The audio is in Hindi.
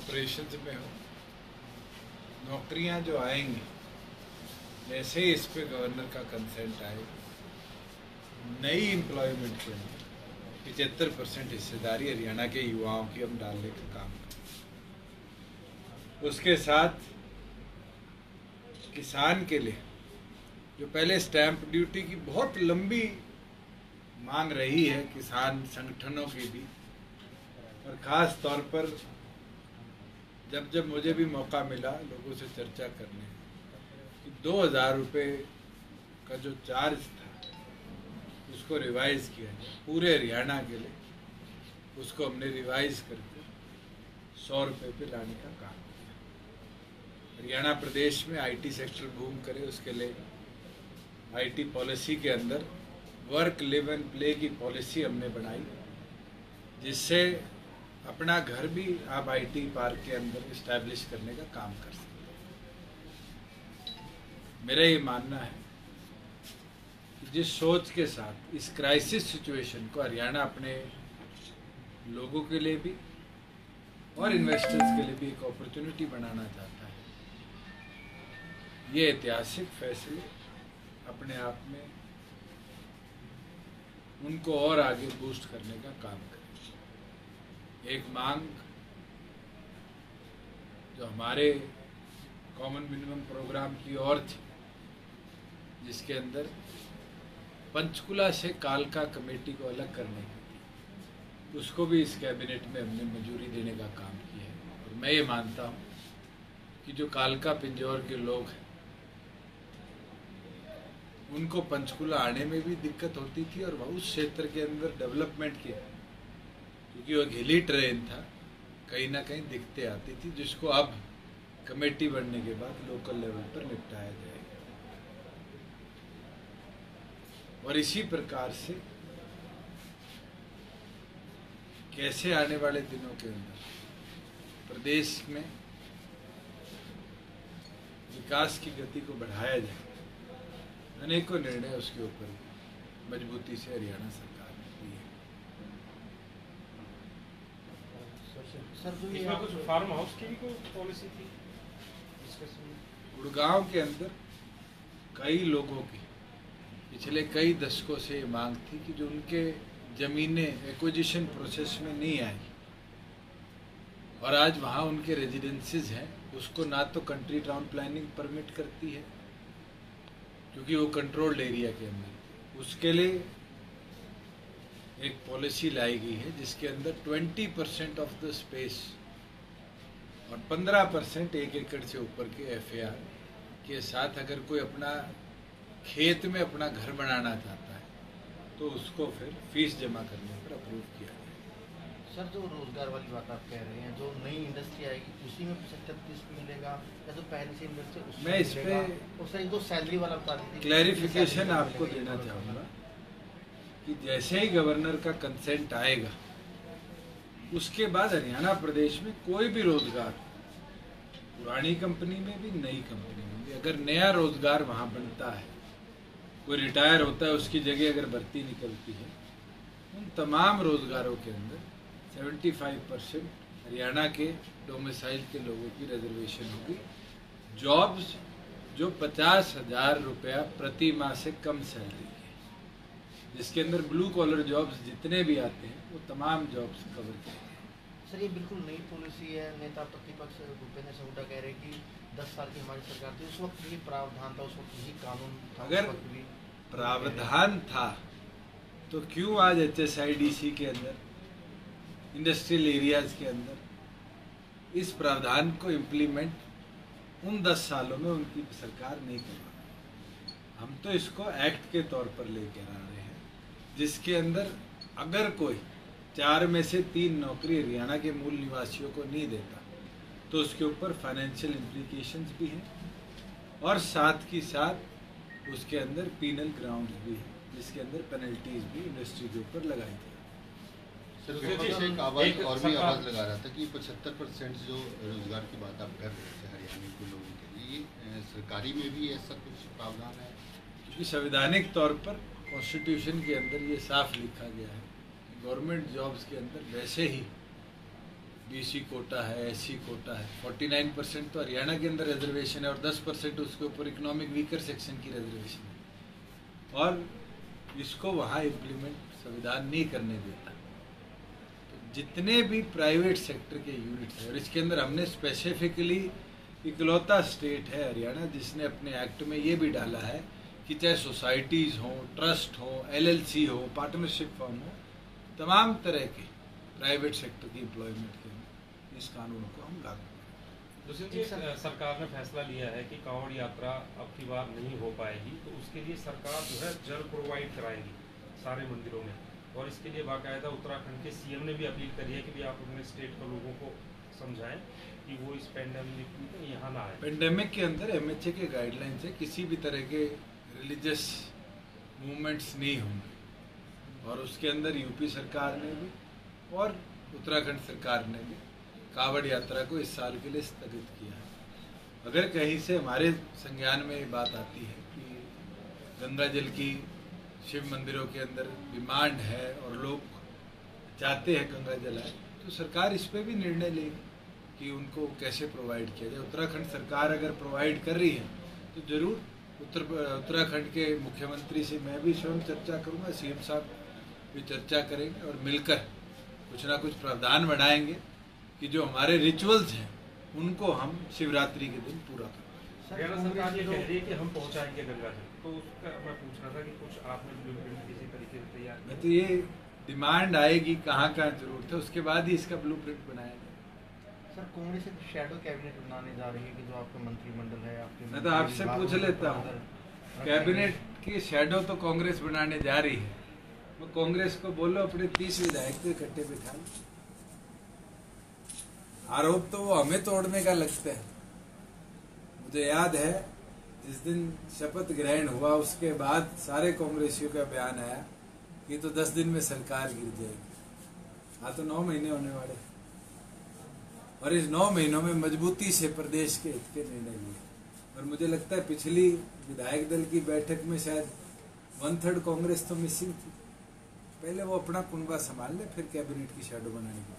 ऑपरेशंस में हो, नौकरियां जो आएंगी जैसे ही इस पे गवर्नर का कंसेंट आएगा, नई एम्प्लॉयमेंट के अंदर 75% हिस्सेदारी हरियाणा के युवाओं की हम डालने का काम करें। उसके साथ किसान के लिए जो पहले स्टैंप ड्यूटी की बहुत लंबी मांग रही है किसान संगठनों की भी, और ख़ास तौर पर जब मुझे भी मौका मिला लोगों से चर्चा करने कि 2000 रुपये का जो चार्ज था उसको रिवाइज किया जाए पूरे हरियाणा के लिए, उसको हमने रिवाइज करके 100 रुपये पे लाने का काम किया। हरियाणा प्रदेश में आईटी सेक्टर बूम करे, उसके लिए आईटी पॉलिसी के अंदर वर्क लिव एंड प्ले की पॉलिसी हमने बनाई, जिससे अपना घर भी आप आईटी पार्क के अंदर इस्टेब्लिश करने का काम कर सकते हैं। मेरा ये मानना है कि जिस सोच के साथ इस क्राइसिस सिचुएशन को हरियाणा अपने लोगों के लिए भी और इन्वेस्टर्स के लिए भी एक अपॉर्चुनिटी बनाना चाहता है, ये ऐतिहासिक फैसले अपने आप में उनको और आगे बूस्ट करने का काम करें। एक मांग जो हमारे कॉमन मिनिमम प्रोग्राम की और थी, जिसके अंदर पंचकुला से कालका कमेटी को अलग करने की, उसको भी इस कैबिनेट में हमने मंजूरी देने का काम किया है। और मैं ये मानता हूँ कि जो कालका पिंजौर के लोग हैं उनको पंचकुला आने में भी दिक्कत होती थी, और उस क्षेत्र के अंदर डेवलपमेंट की, क्योंकि वो हिली ट्रेन था, कहीं ना कहीं दिक्कतें आती थी, जिसको अब कमेटी बनने के बाद लोकल लेवल पर निपटाया जाएगा। और इसी प्रकार से कैसे आने वाले दिनों के अंदर प्रदेश में विकास की गति को बढ़ाया जाए, अनेकों निर्णय उसके ऊपर मजबूती से हरियाणा सरकार ने लिए। सर जो इसमें कुछ फार्म हाउस की भी कोई पॉलिसी थी? गुड़गांव के अंदर कई लोगों की पिछले कई दशकों से ये मांग थी कि जो उनके ज़मीनें एक्विजिशन प्रोसेस में नहीं आई, और आज वहाँ उनके रेजिडेंसीज हैं, उसको ना तो कंट्री टाउन प्लानिंग परमिट करती है क्योंकि वो कंट्रोल्ड एरिया के अंदर, उसके लिए एक पॉलिसी लाई गई है जिसके अंदर 20% ऑफ द स्पेस और 15% 1 एकड़ से ऊपर के FAR के साथ अगर कोई अपना खेत में अपना घर बनाना चाहता है तो उसको फिर फीस जमा करने पर अप्रूव किया जाए। सर जो रोजगार वाली बात आप कह रहे हैं, जो नई इंडस्ट्री आएगी उसी में 75-30 मिलेगा, या जो पहले से इंडस्ट्री मैं इस पे उससे जो सैलरी वाला बता दीजिए, क्लैरिफिकेशन आपको देना चाहूँगा कि जैसे ही गवर्नर का कंसेंट आएगा उसके बाद हरियाणा प्रदेश में कोई भी रोजगार, पुरानी कंपनी में भी नई कंपनी में भी, अगर नया रोजगार वहाँ बनता है, कोई रिटायर होता है उसकी जगह अगर भर्ती निकलती है, उन तमाम रोजगारों के अंदर 75% हरियाणा के डोमिसाइल के लोगों की रिजर्वेशन होगी। जॉब्स जो 50,000 रुपया प्रति माह से कम सैलरी के, जिसके अंदर ब्लू कॉलर जॉब्स जितने भी आते हैं वो तमाम जॉब्स कवर किए हैं। सर ये बिल्कुल नई पॉलिसी है। नेता प्रतिपक्ष भूपेंद्र सिंह कह रहे कि 10 साल की हमारी सरकार थी, उस वक्त यही प्रावधान था, उस वक्त यही कानून था। अगर प्रावधान था तो क्यों आज HSIDC के अंदर, इंडस्ट्रियल एरियाज के अंदर इस प्रावधान को इम्प्लीमेंट उन 10 सालों में उनकी सरकार नहीं करवा? हम तो इसको एक्ट के तौर पर लेकर आ रहे हैं, जिसके अंदर अगर कोई 4 में से 3 नौकरी हरियाणा के मूल निवासियों को नहीं देता तो उसके ऊपर फाइनेंशियल इम्प्लीकेशंस भी हैं, और साथ की साथ उसके अंदर पीनल ग्राउंड्स भी हैं, जिसके अंदर पेनल्टीज भी इंडस्ट्री के ऊपर लगाई जाए। सर एक आवाज और भी आवाज लगा रहा था कि 75% जो रोजगार की बात आप कर रहे थे हरियाणा के लोगों के लिए, सरकारी में भी ऐसा कुछ प्रावधान है? क्योंकि संवैधानिक तौर पर कॉन्स्टिट्यूशन के अंदर ये साफ लिखा गया है, गवर्नमेंट जॉब्स के अंदर वैसे ही BC कोटा है, SC कोटा है। 49% तो हरियाणा के अंदर रिजर्वेशन है और 10% उसके ऊपर इकोनॉमिक वीकर सेक्शन की रिजर्वेशन है, और इसको वहाँ इम्प्लीमेंट संविधान नहीं करने देता। तो जितने भी प्राइवेट सेक्टर के यूनिट्स हैं, और इसके अंदर हमने स्पेसिफिकली इकलौता स्टेट है हरियाणा जिसने अपने एक्ट में ये भी डाला है कि चाहे सोसाइटीज़ हो, ट्रस्ट हो, LLC हो, पार्टनरशिप फर्म हो, तमाम तरह के प्राइवेट सेक्टर की एम्प्लॉयमेंट के लिए इस कानून को हम लागू करें। दुष्यंत जी, सरकार ने फैसला लिया है कि कांवड़ यात्रा अब की बार नहीं हो पाएगी, तो उसके लिए सरकार जो है जल प्रोवाइड कराएगी सारे मंदिरों में, और इसके लिए बाकायदा उत्तराखंड के CM ने भी अपील करी है कि भी आप अपने स्टेट के लोगों को समझाएं कि वो इस पेंडेमिक में यहाँ ना आए। पेंडेमिक के अंदर MHA के गाइडलाइन से किसी भी तरह के रिलीजियस मूवमेंट्स नहीं होंगे, और उसके अंदर यूपी सरकार ने भी और उत्तराखंड सरकार ने भी कांवड़ यात्रा को इस साल के लिए स्थगित किया है। अगर कहीं से हमारे संज्ञान में ये बात आती है कि गंगा जल की शिव मंदिरों के अंदर डिमांड है और लोग चाहते हैं गंगा जल आए, तो सरकार इस पर भी निर्णय लेगी कि उनको कैसे प्रोवाइड किया जाए। उत्तराखंड सरकार अगर प्रोवाइड कर रही है तो जरूर उत्तराखंड के मुख्यमंत्री से मैं भी स्वयं चर्चा करूंगा, CM साहब भी चर्चा करेंगे, और मिलकर कुछ ना कुछ प्रावधान बनाएंगे कि जो हमारे रिचुअल्स हैं उनको हम शिवरात्रि के दिन पूरा करें। हरियाणा सरकार ये कह रही है कि हम पहुंचाएंगे गंगा जल, तो उसका मैं पूछ रहा था कि कुछ आपने ब्लूप्रिंट किसी तरीके से तैयार किया? तो ये डिमांड आएगी कहाँ कहाँ जरूरत है, उसके बाद ही इसका ब्लूप्रिंट बनाया जाए। सर, कांग्रेस एक शैडो कैबिनेट बनाने जा रही है कि जो आपका मंत्रिमंडल है, आपके मैं तो आपसे पूछ लेता हूँ, कैबिनेट की शैडो तो कांग्रेस बनाने जा रही है, वो कांग्रेस को बोलो अपने 30 विधायक को इकट्ठे बिठा लो। आरोप तो वो हमें तोड़ने का लगता है। मुझे याद है जिस दिन शपथ ग्रहण हुआ उसके बाद सारे कांग्रेसियों का बयान आया कि तो 10 दिन में सरकार गिर जाएगी। हाँ, तो 9 महीने होने वाले, और इस 9 महीनों में मजबूती से प्रदेश के हित के निर्णय लिए। और मुझे लगता है पिछली विधायक दल की बैठक में शायद 1/3 कांग्रेस तो मिसिंग थी। पहले वो अपना कुनबा संभाल ले, फिर कैबिनेट की शैडो बनाने की